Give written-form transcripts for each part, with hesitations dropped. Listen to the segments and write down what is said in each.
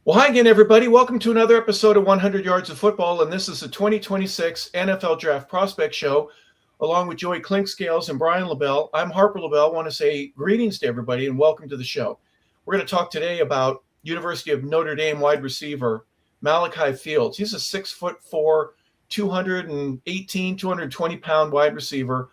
Well, hi again, everybody. Welcome to another episode of 100 Yards of Football, and this is the 2026 NFL Draft Prospect Show, along with Joey Clinkscales and Brian LeBel. I'm Harper LeBel. I want to say greetings to everybody and welcome to the show. We're going to talk today about University of Notre Dame wide receiver Malachi Felds. He's a 6'4", 218, 220-pound wide receiver.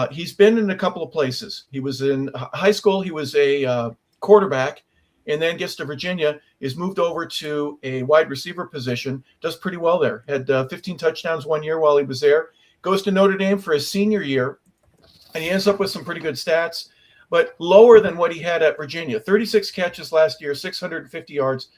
He's been in a couple of places. He was in high school. He was a quarterback, and then gets to Virginia, is moved over to a wide receiver position, does pretty well there. Had 15 touchdowns one year while he was there. Goes to Notre Dame for his senior year, and he ends up with some pretty good stats, but lower than what he had at Virginia. 36 catches last year, 650 yards,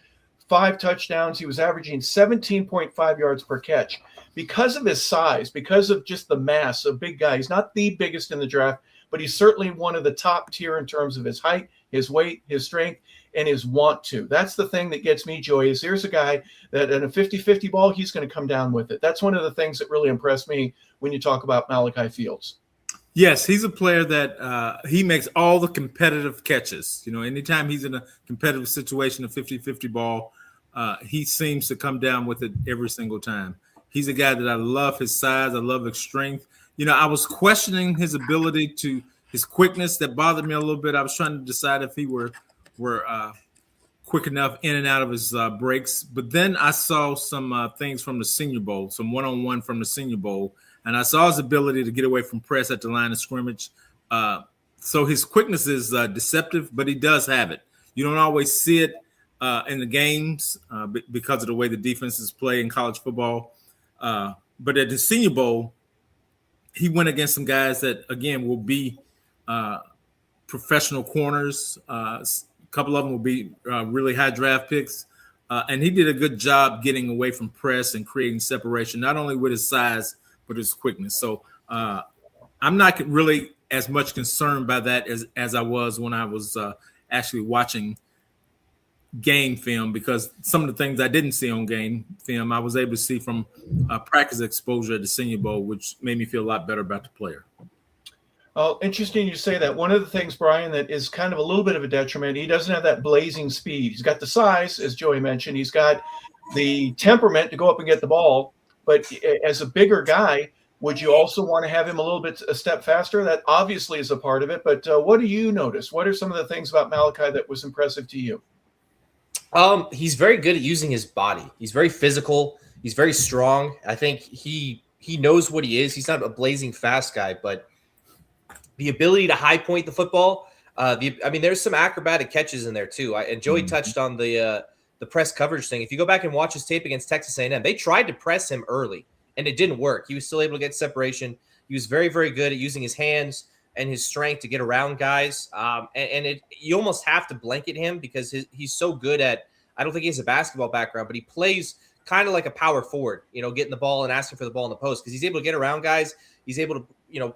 5 touchdowns. He was averaging 17.5 yards per catch. Because of his size, because of just the mass, a big guy. He's not the biggest in the draft, but he's certainly one of the top tier in terms of his height, his weight, his strength, and his want to. That's the thing that gets me, Joey, is here's a guy that in a 50-50 ball, he's going to come down with it. That's one of the things that really impressed me when you talk about Malachi Felds. Yes, he's a player that he makes all the competitive catches. You know, anytime he's in a competitive situation, a 50-50 ball, he seems to come down with it every single time. He's a guy that I love his size. I love his strength. You know, I was questioning his ability to his quickness. That bothered me a little bit. I was trying to decide if he were quick enough in and out of his breaks. But then I saw some things from the Senior Bowl, some one-on-one from the Senior Bowl, and I saw his ability to get away from press at the line of scrimmage. So his quickness is deceptive, but he does have it. You don't always see it in the games because of the way the defenses play in college football. But at the Senior Bowl, he went against some guys that, again, will be professional corners. A couple of them will be really high draft picks. And he did a good job getting away from press and creating separation, not only with his size, but his quickness. So I'm not really as much concerned by that as I was when I was actually watching game film, because some of the things I didn't see on game film, I was able to see from practice exposure at the Senior Bowl, which made me feel a lot better about the player. Oh, interesting you say that. One of the things, Brian, that is kind of a little bit of a detriment, he doesn't have that blazing speed. He's got the size, as Joey mentioned. He's got the temperament to go up and get the ball. But as a bigger guy, would you also want to have him a step faster? That obviously is a part of it. But what do you notice? What are some of the things about Malachi that was impressive to you? He's very good at using his body. He's very physical. He's very strong. I think he knows what he is. He's not a blazing fast guy, but the ability to high point the football. There's some acrobatic catches in there too. And Joey touched on the press coverage thing. If you go back and watch his tape against Texas A&M, they tried to press him early, and it didn't work. He was still able to get separation. He was very, very good at using his hands and his strength to get around guys. You almost have to blanket him because he's so good at. I don't think he has a basketball background, but he plays kind of like a power forward. You know, getting the ball and asking for the ball in the post because he's able to get around guys. He's able to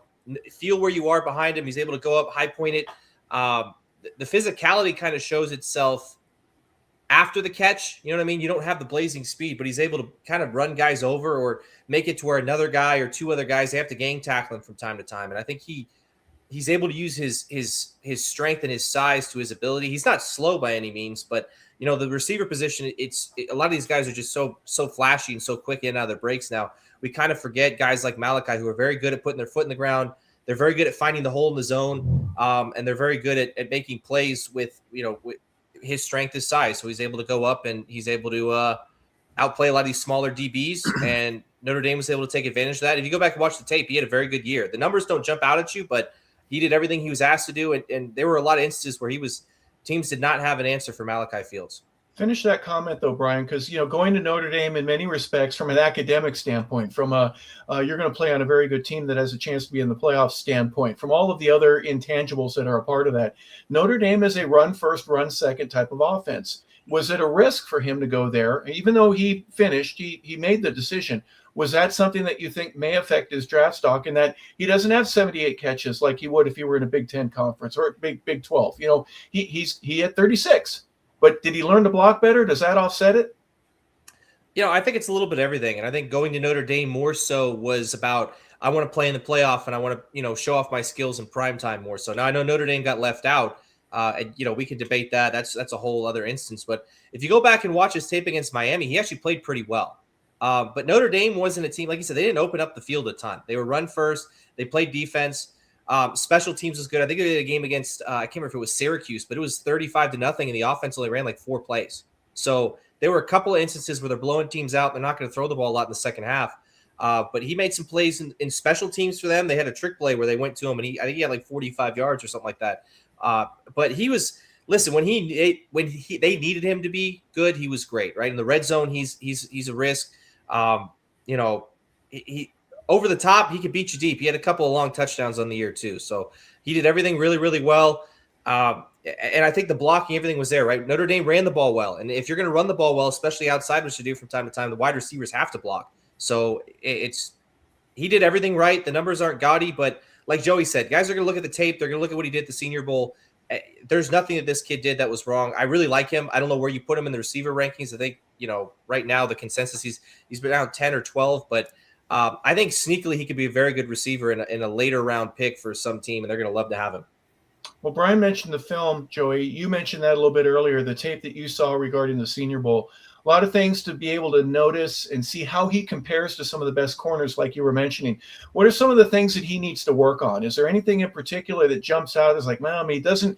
feel where you are behind him. He's able to go up, high point it. The physicality kind of shows itself after the catch. You know what I mean? You don't have the blazing speed, but he's able to kind of run guys over or make it to where another guy or two other guys, they have to gang tackle him from time to time. And I think he's able to use his strength and his size to his ability. He's not slow by any means, but the receiver position, a lot of these guys are just so flashy and so quick in and out of their breaks now. We kind of forget guys like Malachi who are very good at putting their foot in the ground. They're very good at finding the hole in the zone, and they're very good at making plays with his strength, his size. So he's able to go up and he's able to outplay a lot of these smaller DBs, and Notre Dame was able to take advantage of that. If you go back and watch the tape, he had a very good year. The numbers don't jump out at you, but he did everything he was asked to do, and there were a lot of instances where teams did not have an answer for Malachi Felds. Finish that comment though, Brian, because going to Notre Dame in many respects, from an academic standpoint, from you're going to play on a very good team that has a chance to be in the playoffs standpoint, from all of the other intangibles that are a part of that, Notre Dame is a run first, run second type of offense. Was it a risk for him to go there, even though he finished? He made the decision. Was that something that you think may affect his draft stock, in that he doesn't have 78 catches like he would if he were in a Big Ten conference or Big 12? He had 36. But did he learn to block better? Does that offset it? I think it's a little bit of everything. And I think going to Notre Dame more so was about, I want to play in the playoff and I want to, show off my skills in prime time more so. Now I know Notre Dame got left out And we can debate that. That's a whole other instance. But if you go back and watch his tape against Miami, he actually played pretty well. But Notre Dame wasn't a team, like you said, they didn't open up the field a ton. They were run first. They played defense. Special teams was good. I think they did a game against, I can't remember if it was Syracuse, but it was 35-0, and the offense only ran like 4 plays. So there were a couple of instances where they're blowing teams out. They're not going to throw the ball a lot in the second half. But he made some plays in special teams for them. They had a trick play where they went to him, and I think he had like 45 yards or something like that. But he was, listen, when they needed him to be good, he was great, right? In the red zone, he's a risk. He over the top, he could beat you deep. He had a couple of long touchdowns on the year too. So he did everything really, really well. And I think the blocking, everything was there, right? Notre Dame ran the ball well. And if you're going to run the ball well, especially outside, which you do from time to time, the wide receivers have to block. So he did everything right. The numbers aren't gaudy, but like Joey said, guys are going to look at the tape. They're going to look at what he did at the Senior Bowl. There's nothing that this kid did that was wrong. I really like him. I don't know where you put him in the receiver rankings. I think, right now the consensus he's been down 10 or 12, but I think sneakily he could be a very good receiver in a later round pick for some team, and they're going to love to have him. Well, Brian mentioned the film, Joey. You mentioned that a little bit earlier, the tape that you saw regarding the Senior Bowl. A lot of things to be able to notice and see how he compares to some of the best corners, like you were mentioning. What are some of the things that he needs to work on? Is there anything in particular that jumps out as like, man, he doesn't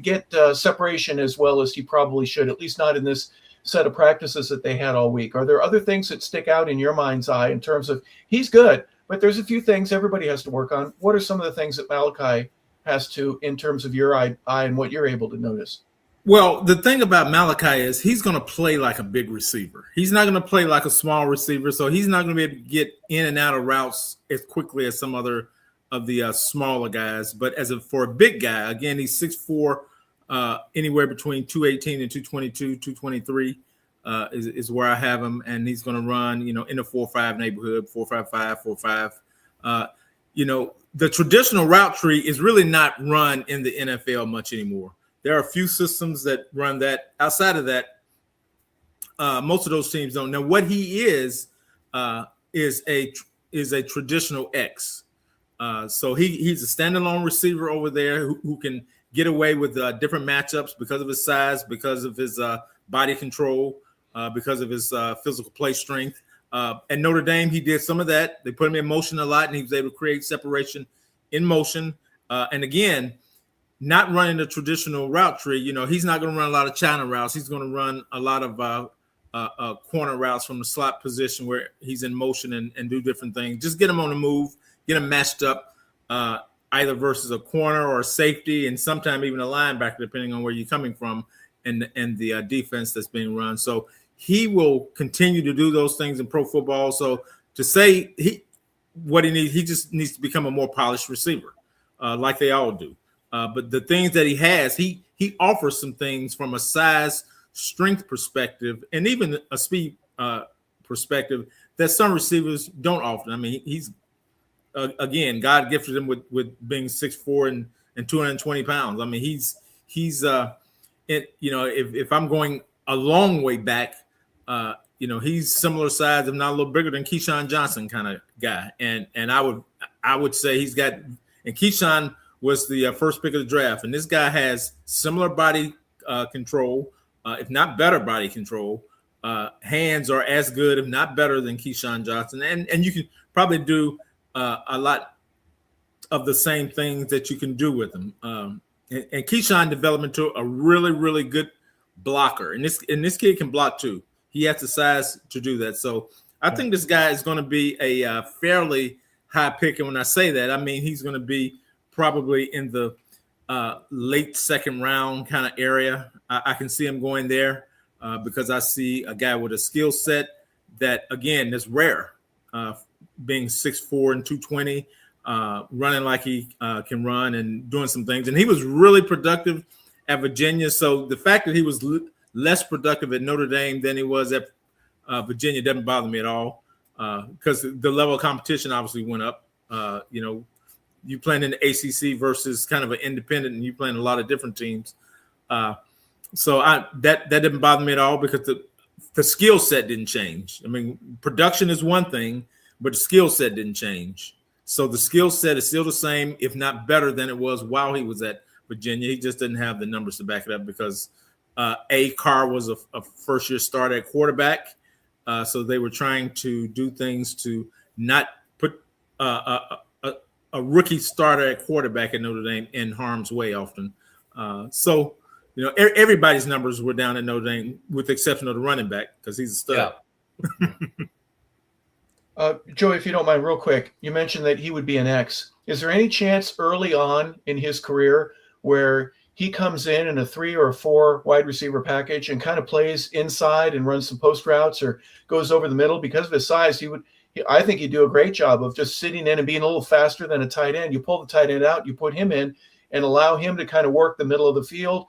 get separation as well as he probably should, at least not in this set of practices that they had all week? Are there other things that stick out in your mind's eye in terms of he's good, but there's a few things everybody has to work on? What are some of the things that Malachi has to, in terms of your eye and what you're able to notice? Well, the thing about Malachi is he's going to play like a big receiver. He's not going to play like a small receiver, so he's not going to be able to get in and out of routes as quickly as some other of the smaller guys. But for a big guy, again, he's 6'4", anywhere between 218 and 222, 223 is where I have him, and he's going to run, in the 4.5 neighborhood, 4.55, 4.5. The traditional route tree is really not run in the NFL much anymore. There are a few systems that run that. Outside of that, most of those teams don't. Now, what he is a traditional X. So he's a standalone receiver over there who can get away with different matchups because of his size, because of his body control, because of his physical play strength. At Notre Dame, he did some of that. They put him in motion a lot, and he was able to create separation in motion. And again, not running the traditional route tree. He's not going to run a lot of China routes. He's going to run a lot of corner routes from the slot position where he's in motion and do different things. Just get him on the move, get him matched up either versus a corner or a safety, and sometimes even a linebacker, depending on where you're coming from and the defense that's being run. So he will continue to do those things in pro football. So to say he just needs to become a more polished receiver, like they all do. But the things that he has, he offers some things from a size, strength perspective, and even a speed perspective that some receivers don't offer. I mean, he's again, God gifted him with being 6'4" and 220 pounds. I mean, he's if I'm going a long way back, he's similar size, if not a little bigger than Keyshawn Johnson kind of guy. And I would say he's got, and Keyshawn was the first pick of the draft, and this guy has similar body control, if not better body control. Hands are as good, if not better, than Keyshawn Johnson, and you can probably do a lot of the same things that you can do with him. And Keyshawn developed into a really, really good blocker, and this kid can block too. He has the size to do that. So I think this guy is going to be a fairly high pick, and when I say that, I mean he's going to be probably in the late second round kind of area. I can see him going there because I see a guy with a skill set that, again, is rare, being 6'4" and 220, running like he can run and doing some things. And he was really productive at Virginia. So the fact that he was less productive at Notre Dame than he was at Virginia doesn't bother me at all because the level of competition obviously went up. You playing in the ACC versus kind of an independent, and you playing a lot of different teams. So that didn't bother me at all because the skill set didn't change. I mean, production is one thing, but the skill set didn't change. So the skill set is still the same, if not better than it was while he was at Virginia. He just didn't have the numbers to back it up because Carr was a first-year starter at quarterback. So they were trying to do things to not put a rookie starter at quarterback at Notre Dame in harm's way often. So everybody's numbers were down at Notre Dame with the exception of the running back because he's a stud. Yeah. Joey, if you don't mind, real quick, you mentioned that he would be an X. Is there any chance early on in his career where he comes in a 3 or 4 wide receiver package and kind of plays inside and runs some post routes or goes over the middle? Because of his size, I think he'd do a great job of just sitting in and being a little faster than a tight end. You pull the tight end out, you put him in and allow him to kind of work the middle of the field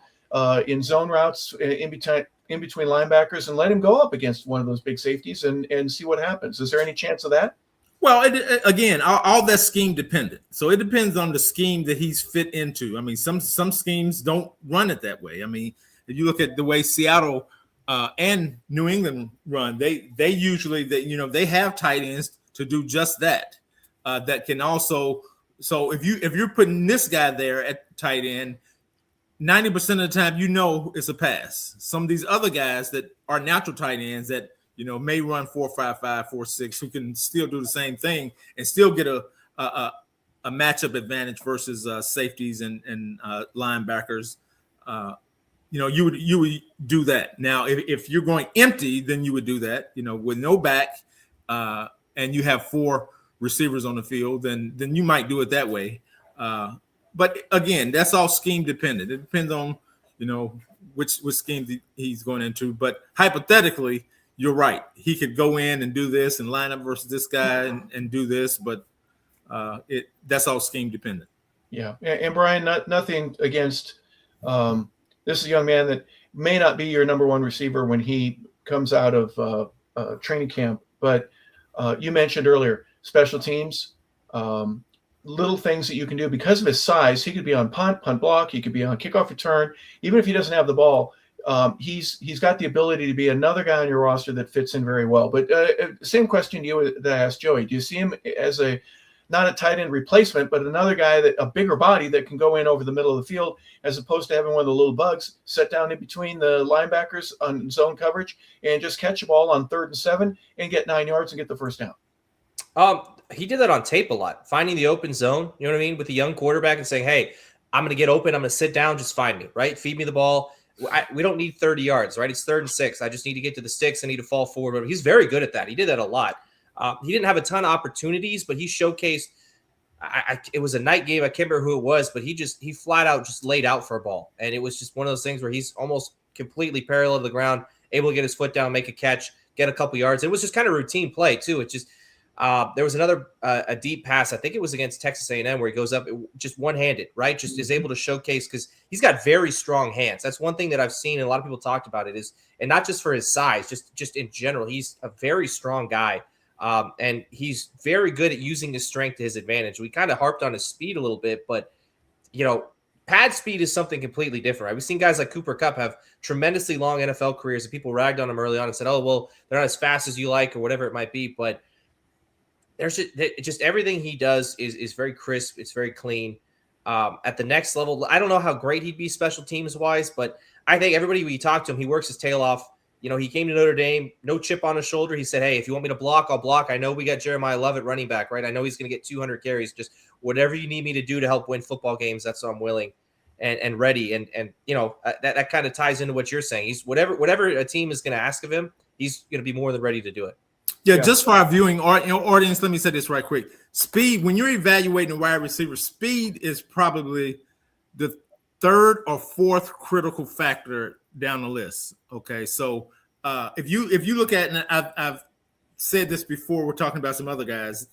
in zone routes in between linebackers and let him go up against one of those big safeties and see what happens. Is there any chance of that? Well, again, all that's scheme dependent. So it depends on the scheme that he's fit into. I mean, some schemes don't run it that way. I mean, if you look at the way Seattle and New England run, they usually they have tight ends to do just that. That can also. So if you're putting this guy there at tight end, 90% of the time it's a pass. Some of these other guys that are natural tight ends that may run 4.55, 4.6, who can still do the same thing and still get a matchup advantage versus safeties and linebackers. You would do that. Now, if you're going empty, then you would do that. With no back, and you have 4 receivers on the field, then you might do it that way. But again, that's all scheme dependent. It depends on which scheme he's going into. But hypothetically, you're right. He could go in and do this and line up versus this guy and do this, but that's all scheme dependent. Yeah, and Brian, nothing against this is a young man that may not be your number 1 receiver when he comes out of training camp, but you mentioned earlier special teams, little things that you can do because of his size. He could be on punt block, he could be on kickoff return, even if he doesn't have the ball. He's got the ability to be another guy on your roster that fits in very well. But same question to you that I asked Joey. Do you see him as not a tight end replacement, but another guy a bigger body that can go in over the middle of the field as opposed to having one of the little bugs set down in between the linebackers on zone coverage and just catch the ball on 3rd and 7 and get 9 yards and get the first down? He did that on tape a lot, finding the open zone, you know what I mean, with a young quarterback and saying, hey, I'm going to get open. I'm going to sit down. Just find me, right? Feed me the ball. We don't need 30 yards, right? It's 3rd and 6. I just need to get to the sticks. I need to fall forward. He's very good at that. He did that a lot. He didn't have a ton of opportunities, but he showcased. It was a night game. I can't remember who it was, but he flat out just laid out for a ball. And it was just one of those things where he's almost completely parallel to the ground, able to get his foot down, make a catch, get a couple yards. It was just kind of routine play too. It just, there was another a deep pass. I think it was against Texas A&M where he goes up just one-handed, right? Just is able to showcase because he's got very strong hands. That's one thing that I've seen and a lot of people talked about it is, and not just for his size, just in general, he's a very strong guy. And he's very good at using his strength to his advantage. We kind of harped on his speed a little bit, but pad speed is something completely different. Right? We've seen guys like Cooper Kupp have tremendously long NFL careers, and people ragged on him early on and said, "Oh, well, they're not as fast as you like," or whatever it might be. But there's just everything he does is very crisp. It's very clean. At the next level, I don't know how great he'd be special teams wise, but I think everybody we talk to him, he works his tail off. He came to Notre Dame, no chip on his shoulder. He said, hey, if you want me to block, I'll block. I know we got Jeremiah Lovett running back, right? I know he's going to get 200 carries. Just whatever you need me to do to help win football games, that's what I'm willing and ready. And that kind of ties into what you're saying. He's whatever a team is going to ask of him, he's going to be more than ready to do it. Yeah, just for our viewing audience, let me say this right quick. Speed, when you're evaluating a wide receiver, speed is probably the 3rd or 4th critical factor down the list. Okay, so if you look at, and I've said this before, we're talking about some other guys.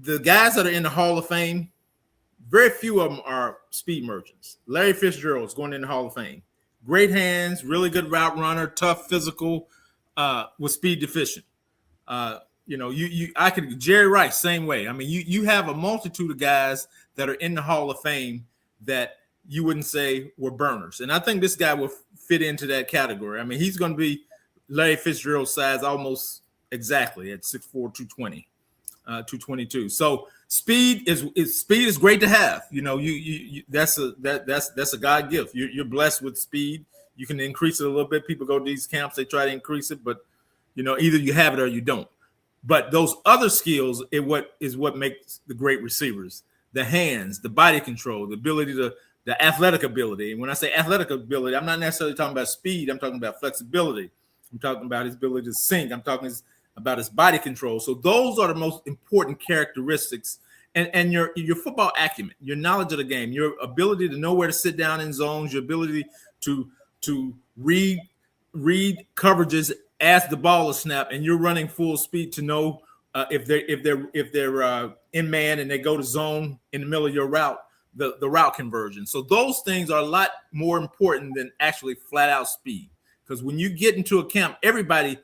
The guys that are in the Hall of Fame, very few of them are speed merchants. Larry Fitzgerald is going in the Hall of Fame. Great hands, really good route runner, tough, physical, was speed deficient. Jerry Rice, same way. I mean, you have a multitude of guys that are in the Hall of Fame that you wouldn't say were burners. And I think this guy will fit into that category. I mean, he's going to be Larry Fitzgerald's size almost exactly at 6'4", 220. 222. So speed is great to have. You know, you that's a God gift. You're blessed with speed. You can increase it a little bit. People go to these camps, they try to increase it, but you know, either you have it or you don't. But those other skills is what makes the great receivers: the hands, the body control, the ability the athletic ability. And when I say athletic ability, I'm not necessarily talking about speed. I'm talking about flexibility. I'm talking about his ability to sink. I'm talking about his body control. So those are the most important characteristics. And your football acumen, your knowledge of the game, your ability to know where to sit down in zones, your ability to read coverages as the ball is snapped, and you're running full speed to know if they're in man and they go to zone in the middle of your route, the route conversion. So those things are a lot more important than actually flat out speed. Because when you get into a camp, everybody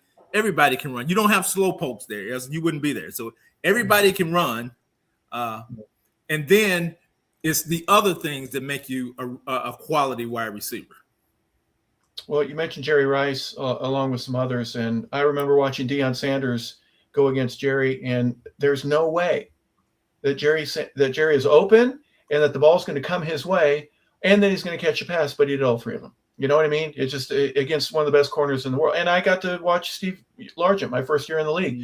can run. You don't have slow pokes there, else you wouldn't be there. So everybody can run, and then it's the other things that make you a quality wide receiver. Well, you mentioned Jerry Rice along with some others, and I remember watching Deion Sanders go against Jerry, and there's no way that Jerry is open and that the ball's going to come his way and that he's going to catch a pass, but he did all three of them. You know what I mean? It's just against one of the best corners in the world. And I got to watch Steve Largent my first year in the league.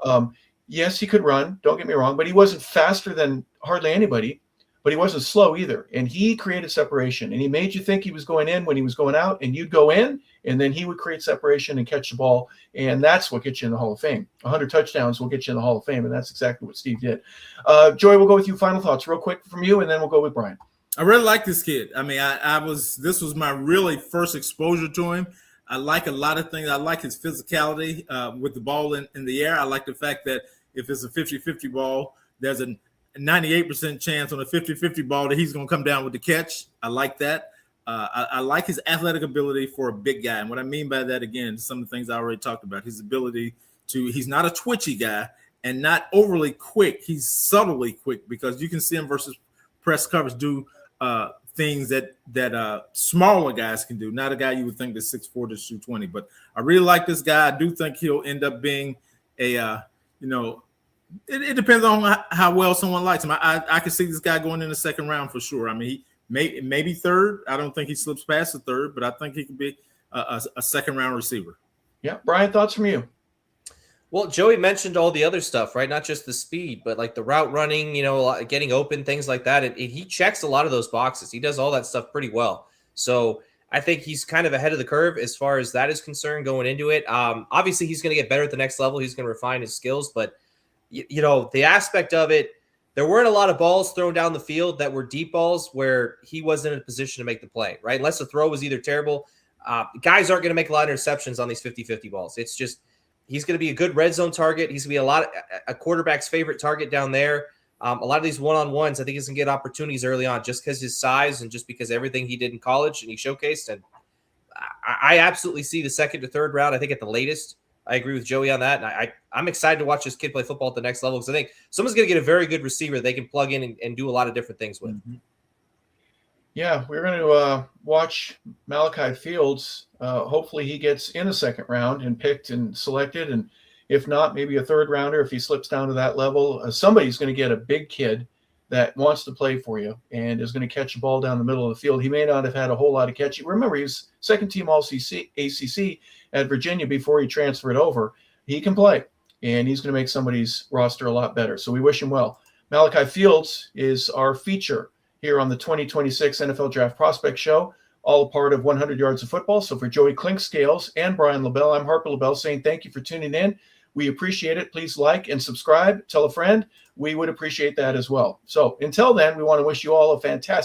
Mm-hmm. Yes, he could run, don't get me wrong, but he wasn't faster than hardly anybody. But he wasn't slow either. And he created separation. And he made you think he was going in when he was going out. And you'd go in, and then he would create separation and catch the ball. And that's what gets you in the Hall of Fame. 100 touchdowns will get you in the Hall of Fame. And that's exactly what Steve did. Joey, we'll go with you. Final thoughts real quick from you, and then we'll go with Brian. I really like this kid. I mean, this was my really first exposure to him. I like a lot of things. I like his physicality with the ball in the air. I like the fact that if it's a 50-50 ball, there's a 98% chance on a 50-50 ball that he's going to come down with the catch. I like that. I like his athletic ability for a big guy. And what I mean by that, again, some of the things I already talked about, his ability he's not a twitchy guy and not overly quick. He's subtly quick because you can see him versus press coverage do things that smaller guys can do. Not a guy you would think that's 6'4" to 220. But I really like this guy. I do think he'll end up being it depends on how well someone likes him. I can see this guy going in the second round for sure. I mean, he maybe third. I don't think he slips past the third, but I think he could be a second round receiver. Yeah. Brian, thoughts from you? Well, Joey mentioned all the other stuff, right? Not just the speed, but like the route running, getting open, things like that. And he checks a lot of those boxes. He does all that stuff pretty well. So I think he's kind of ahead of the curve as far as that is concerned going into it. Obviously, he's going to get better at the next level. He's going to refine his skills, but the aspect of it, there weren't a lot of balls thrown down the field that were deep balls where he wasn't in a position to make the play, right? Unless the throw was either terrible. Guys aren't going to make a lot of interceptions on these 50-50 balls. It's just he's going to be a good red zone target. He's going to be a quarterback's favorite target down there. A lot of these one-on-ones, I think he's going to get opportunities early on just because his size and just because everything he did in college and he showcased. And I absolutely see the second to third round, I think at the latest. I agree with Joey on that. And I'm excited to watch this kid play football at the next level because I think someone's going to get a very good receiver they can plug in and do a lot of different things with. Mm-hmm. Yeah, we're going to watch Malachi Felds. Hopefully he gets in the second round and picked and selected. And if not, maybe a third rounder if he slips down to that level. Somebody's going to get a big kid that wants to play for you and is going to catch a ball down the middle of the field. He may not have had a whole lot of catching. Remember, he was second team ACC at Virginia before he transferred over. He can play, and he's going to make somebody's roster a lot better. So we wish him well. Malachi Felds is our feature here on the 2026 NFL Draft Prospect Show, all a part of 100 Yards of Football. So for Joey Clinkscales and Brian LeBel, I'm Harper LeBel saying thank you for tuning in. We appreciate it. Please like and subscribe. Tell a friend. We would appreciate that as well. So until then, we want to wish you all a fantastic